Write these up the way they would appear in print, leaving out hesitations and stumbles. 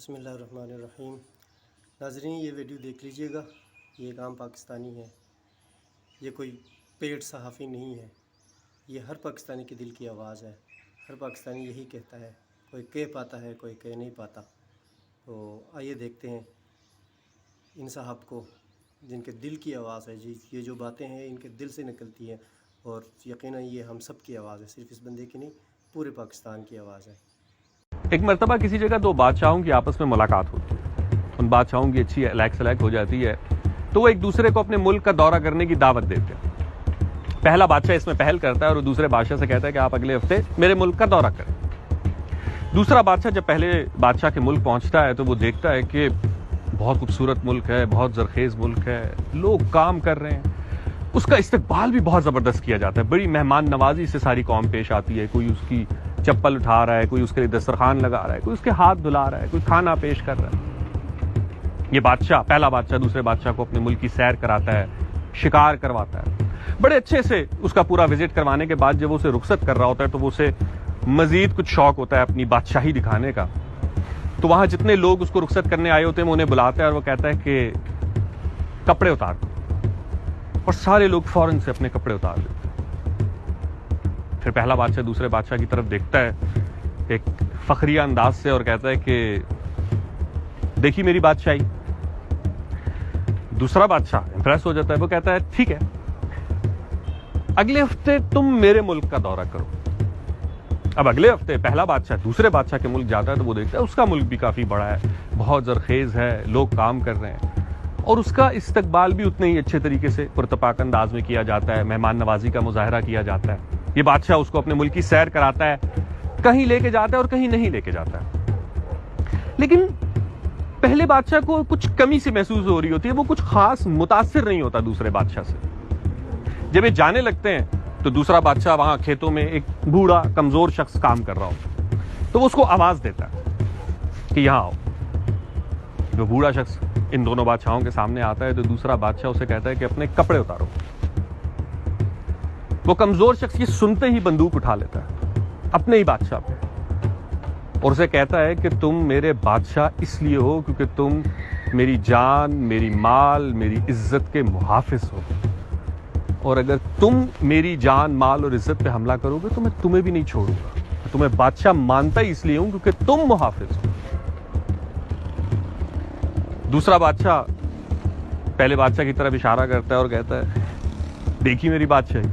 بسم اللہ الرحمن الرحیم۔ ناظرین، یہ ویڈیو دیکھ لیجئے گا۔ یہ ایک عام پاکستانی ہے، یہ کوئی پیڈ صحافی نہیں ہے، یہ ہر پاکستانی کے دل کی آواز ہے۔ ہر پاکستانی یہی کہتا ہے، کوئی کہہ پاتا ہے، کوئی کہہ نہیں پاتا۔ تو آئیے دیکھتے ہیں ان صاحب کو، جن کے دل کی آواز ہے۔ یہ جو باتیں ہیں ان کے دل سے نکلتی ہیں، اور یقیناً یہ ہم سب کی آواز ہے، صرف اس بندے کی نہیں، پورے پاکستان کی آواز ہے۔ ایک مرتبہ کسی جگہ دو بادشاہوں کی آپس میں ملاقات ہوتی ہے، ان بادشاہوں کی اچھی الیک سلیک ہو جاتی ہے، تو وہ ایک دوسرے کو اپنے ملک کا دورہ کرنے کی دعوت دیتے ہیں۔ پہلا بادشاہ اس میں پہل کرتا ہے اور وہ دوسرے بادشاہ سے کہتا ہے کہ آپ اگلے ہفتے میرے ملک کا دورہ کریں۔ دوسرا بادشاہ جب پہلے بادشاہ کے ملک پہنچتا ہے تو وہ دیکھتا ہے کہ بہت خوبصورت ملک ہے، بہت زرخیز ملک ہے، لوگ کام کر رہے ہیں، اس کا استقبال بھی بہت زبردست کیا جاتا ہے، بڑی مہمان نوازی سے ساری قوم پیش آتی ہے، کوئی اس کی چپل اٹھا رہا ہے، کوئی اس کے لیے دسترخوان لگا رہا ہے، کوئی اس کے ہاتھ دھلا رہا ہے، کوئی کھانا پیش کر رہا ہے۔ یہ بادشاہ، پہلا بادشاہ دوسرے بادشاہ کو اپنے ملک کی سیر کراتا ہے، شکار کرواتا ہے، بڑے اچھے سے اس کا پورا وزٹ کروانے کے بعد جب وہ اسے رخصت کر رہا ہوتا ہے تو وہ اسے مزید کچھ شوق ہوتا ہے اپنی بادشاہی دکھانے کا۔ تو وہاں جتنے لوگ اس کو رخصت کرنے آئے ہوتے ہیں وہ انہیں بلاتا ہے اور وہ کہتا ہے کہ کپڑے اتار دو، اور سارے لوگ فوراً سے اپنے کپڑے اتار دیتے ہیں۔ پھر پہلا بادشاہ دوسرے بادشاہ کی طرف دیکھتا ہے ایک فخریہ انداز سے اور کہتا ہے کہ دیکھی میری بادشاہی۔ دوسرا بادشاہ امپریس ہو جاتا ہے، وہ کہتا ہے ٹھیک ہے، اگلے ہفتے تم میرے ملک کا دورہ کرو۔ اب اگلے ہفتے پہلا بادشاہ دوسرے بادشاہ کے ملک جاتا ہے تو وہ دیکھتا ہے اس کا ملک بھی کافی بڑا ہے، بہت زرخیز ہے، لوگ کام کر رہے ہیں، اور اس کا استقبال بھی اتنے ہی اچھے طریقے سے پرتپاک انداز میں کیا جاتا ہے، مہمان نوازی کا مظاہرہ کیا جاتا ہے۔ یہ بادشاہ اس کو اپنے ملک کی سیر کراتا ہے، کہیں لے کے جاتا ہے اور کہیں نہیں لے کے جاتا ہے۔ لیکن پہلے بادشاہ کو کچھ کمی سی محسوس ہو رہی ہوتی ہے، وہ کچھ خاص متاثر نہیں ہوتا دوسرے بادشاہ سے۔ جب یہ جانے لگتے ہیں تو دوسرا بادشاہ وہاں کھیتوں میں ایک بوڑھا کمزور شخص کام کر رہا ہوتا ہے، تو وہ اس کو آواز دیتا ہے کہ یہاں آؤ۔ جو بوڑھا شخص ان دونوں بادشاہوں کے سامنے آتا ہے تو دوسرا بادشاہ اسے کہتا ہے کہ اپنے کپڑے اتارو۔ وہ کمزور شخص یہ سنتے ہی بندوق اٹھا لیتا ہے اپنے ہی بادشاہ پہ، اور اسے کہتا ہے کہ تم میرے بادشاہ اس لیے ہو کیونکہ تم میری جان، میری مال، میری عزت کے محافظ ہو، اور اگر تم میری جان، مال اور عزت پہ حملہ کرو گے تو میں تمہیں بھی نہیں چھوڑوں گا۔ میں تمہیں بادشاہ مانتا ہی اس لیے ہوں کیونکہ تم محافظ ہو۔ دوسرا بادشاہ پہلے بادشاہ کی طرف اشارہ کرتا ہے اور کہتا ہے دیکھی میری بادشاہی۔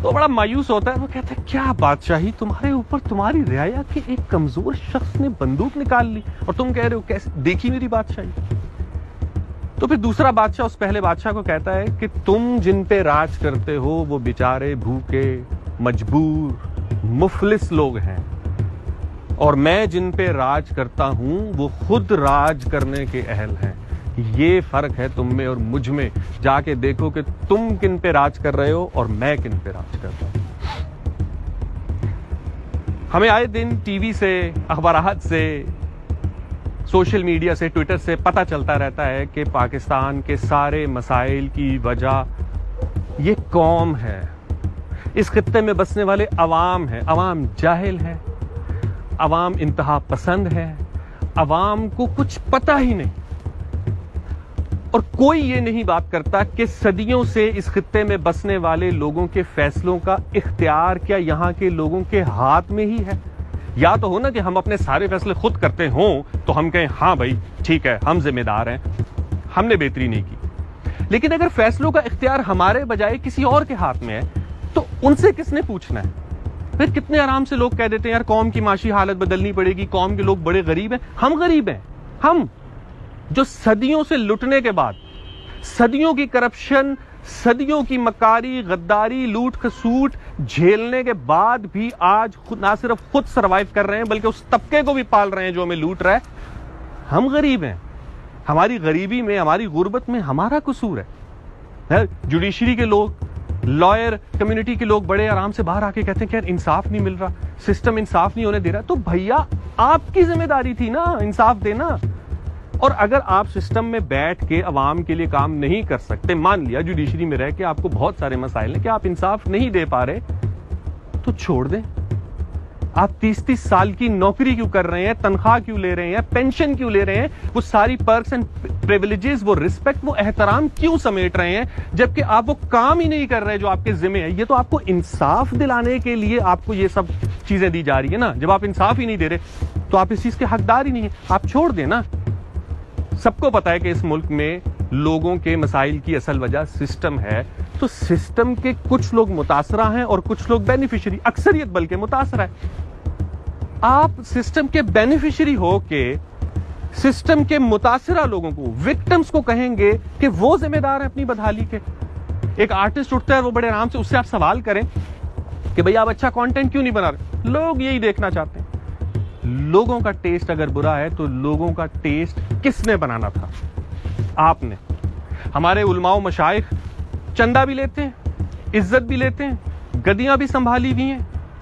تو بڑا مایوس ہوتا ہے، وہ کہتا ہے کیا بادشاہی، تمہارے اوپر تمہاری رعایا کے ایک کمزور شخص نے بندوق نکال لی اور تم کہہ رہے ہو کیسے دیکھی میری بادشاہی۔ تو پھر دوسرا بادشاہ اس پہلے بادشاہ کو کہتا ہے کہ تم جن پہ راج کرتے ہو وہ بیچارے بھوکے، مجبور، مفلس لوگ ہیں، اور میں جن پہ راج کرتا ہوں وہ خود راج کرنے کے اہل ہیں۔ یہ فرق ہے تم میں اور مجھ میں، جا کے دیکھو کہ تم کن پہ راج کر رہے ہو اور میں کن پہ راج کر رہا ہوں۔ ہمیں آئے دن ٹی وی سے، اخبارات سے، سوشل میڈیا سے، ٹویٹر سے پتہ چلتا رہتا ہے کہ پاکستان کے سارے مسائل کی وجہ یہ قوم ہے، اس خطے میں بسنے والے عوام ہیں۔ عوام جاہل ہے، عوام انتہا پسند ہے، عوام کو کچھ پتہ ہی نہیں، اور کوئی یہ نہیں بات کرتا کہ صدیوں سے اس خطے میں بسنے والے لوگوں کے فیصلوں کا اختیار کیا یہاں کے لوگوں کے ہاتھ میں ہی ہے۔ یا تو ہو نا کہ ہم اپنے سارے فیصلے خود کرتے ہوں تو ہم کہیں ہاں بھائی ٹھیک ہے، ہم ذمہ دار ہیں، ہم نے بہتری نہیں کی۔ لیکن اگر فیصلوں کا اختیار ہمارے بجائے کسی اور کے ہاتھ میں ہے تو ان سے کس نے پوچھنا ہے؟ پھر کتنے آرام سے لوگ کہہ دیتے ہیں یار قوم کی معاشی حالت بدلنی پڑے گی، قوم کے لوگ بڑے غریب ہیں۔ ہم غریب ہیں، ہم جو صدیوں سے لٹنے کے بعد، صدیوں کی کرپشن، صدیوں کی مکاری، غداری، لوٹ کھسوٹ جھیلنے کے بعد بھی آج نہ صرف خود سروائیو کر رہے ہیں بلکہ اس طبقے کو بھی پال رہے ہیں جو ہمیں لوٹ رہا ہے۔ ہم غریب ہیں، ہماری غریبی میں، ہماری غربت میں ہمارا قصور ہے۔ جوڈیشری کے لوگ، لائر کمیونٹی کے لوگ بڑے آرام سے باہر آ کے کہتے ہیں کہ یار انصاف نہیں مل رہا، سسٹم انصاف نہیں ہونے دے رہا۔ تو بھیا آپ کی ذمہ داری تھی نا انصاف دینا، اور اگر آپ سسٹم میں بیٹھ کے عوام کے لیے کام نہیں کر سکتے، مان لیا جوڈیشری میں رہ کے آپ کو بہت سارے مسائل ہیں کہ آپ انصاف نہیں دے پا رہے، تو چھوڑ دیں، آپ 30-30 سال کی نوکری کیوں کر رہے ہیں, تنخواہ کیوں لے رہے ہیں, پینشن کیوں لے رہے ہیں, وہ ساری پرکس اینڈ پریویلیجز, وہ رسپیکٹ, وہ احترام کیوں سمیٹ رہے ہیں, جبکہ آپ وہ کام ہی نہیں کر رہے جو آپ کے ذمہ ہے. یہ تو آپ کو انصاف دلانے کے لیے آپ کو یہ سب چیزیں دی جا رہی ہے نا. جب آپ انصاف ہی نہیں دے رہے تو آپ اس چیز کے حقدار ہی نہیں ہیں, آپ چھوڑ دیں نا. سب کو پتا ہے کہ اس ملک میں لوگوں کے مسائل کی اصل وجہ سسٹم ہے, تو سسٹم کے کچھ لوگ متاثرہ ہیں اور کچھ لوگ بینیفیشری, اکثریت بلکہ متاثرہ ہے. آپ سسٹم کے بینیفیشری ہو کے سسٹم کے متاثرہ لوگوں کو, وکٹمز کو کہیں گے کہ وہ ذمہ دار ہے اپنی بدحالی کے. ایک آرٹسٹ اٹھتا ہے, وہ بڑے آرام سے اس سے آپ سوال کریں کہ بھئی آپ اچھا کانٹینٹ کیوں نہیں بنا رہے, لوگ یہی دیکھنا چاہتے ہیں. لوگوں کا ٹیسٹ اگر برا ہے تو لوگوں کا ٹیسٹ کس نے بنانا تھا؟ آپ نے. ہمارے علماء و مشائخ چندہ بھی لیتے ہیں, عزت بھی لیتے ہیں, گدیاں بھی سنبھالی ہوئی ہیں,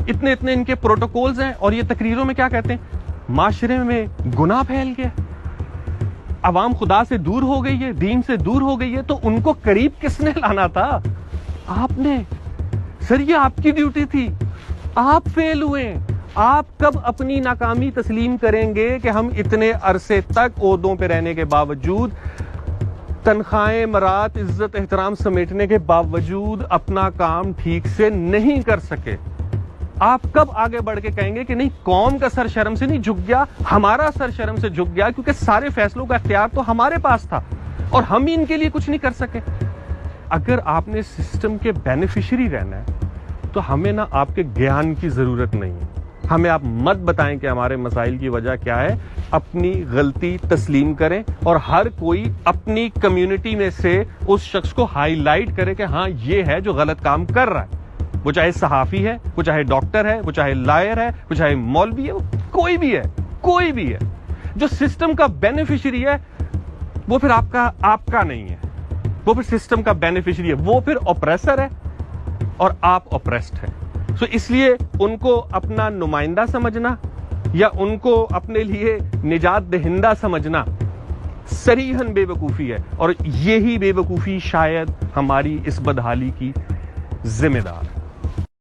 اتنے ان کے پروٹوکولز ہیں, اور یہ تقریروں میں کیا کہتے ہیں, معاشرے میں گناہ پھیل گیا, عوام خدا سے دور ہو گئی ہے, دین سے دور ہو گئی ہے, تو ان کو قریب کس نے لانا تھا؟ آپ نے. سر یہ آپ کی ڈیوٹی تھی, آپ فیل ہوئے. آپ کب اپنی ناکامی تسلیم کریں گے کہ ہم اتنے عرصے تک عہدوں پہ رہنے کے باوجود, تنخواہیں, مرات, عزت, احترام سمیٹنے کے باوجود اپنا کام ٹھیک سے نہیں کر سکے؟ آپ کب آگے بڑھ کے کہیں گے کہ نہیں, قوم کا سر شرم سے نہیں جھک گیا, ہمارا سر شرم سے جھک گیا, کیونکہ سارے فیصلوں کا اختیار تو ہمارے پاس تھا اور ہم ہی ان کے لیے کچھ نہیں کر سکے. اگر آپ نے سسٹم کے بینیفیشری رہنا ہے تو ہمیں نہ آپ کے گیان کی ضرورت نہیں ہے. ہمیں آپ مت بتائیں کہ ہمارے مسائل کی وجہ کیا ہے. اپنی غلطی تسلیم کریں اور ہر کوئی اپنی کمیونٹی میں سے اس شخص کو ہائی لائٹ کرے کہ ہاں یہ ہے جو غلط کام کر رہا ہے. وہ چاہے صحافی ہے, وہ چاہے ڈاکٹر ہے, وہ چاہے لائر ہے, وہ چاہے مولوی ہے, وہ کوئی بھی ہے. جو سسٹم کا بینیفیشری ہے وہ پھر آپ کا نہیں ہے, وہ پھر سسٹم کا بینیفیشری ہے, وہ پھر اوپریسر ہے اور آپ اوپریسڈ ہیں. سو اس لیے ان کو اپنا نمائندہ سمجھنا یا ان کو اپنے لیے نجات دہندہ سمجھنا صریحاً بے وقوفی ہے, اور یہی بے وقوفی شاید ہماری اس بدحالی کی ذمہ دار ہے.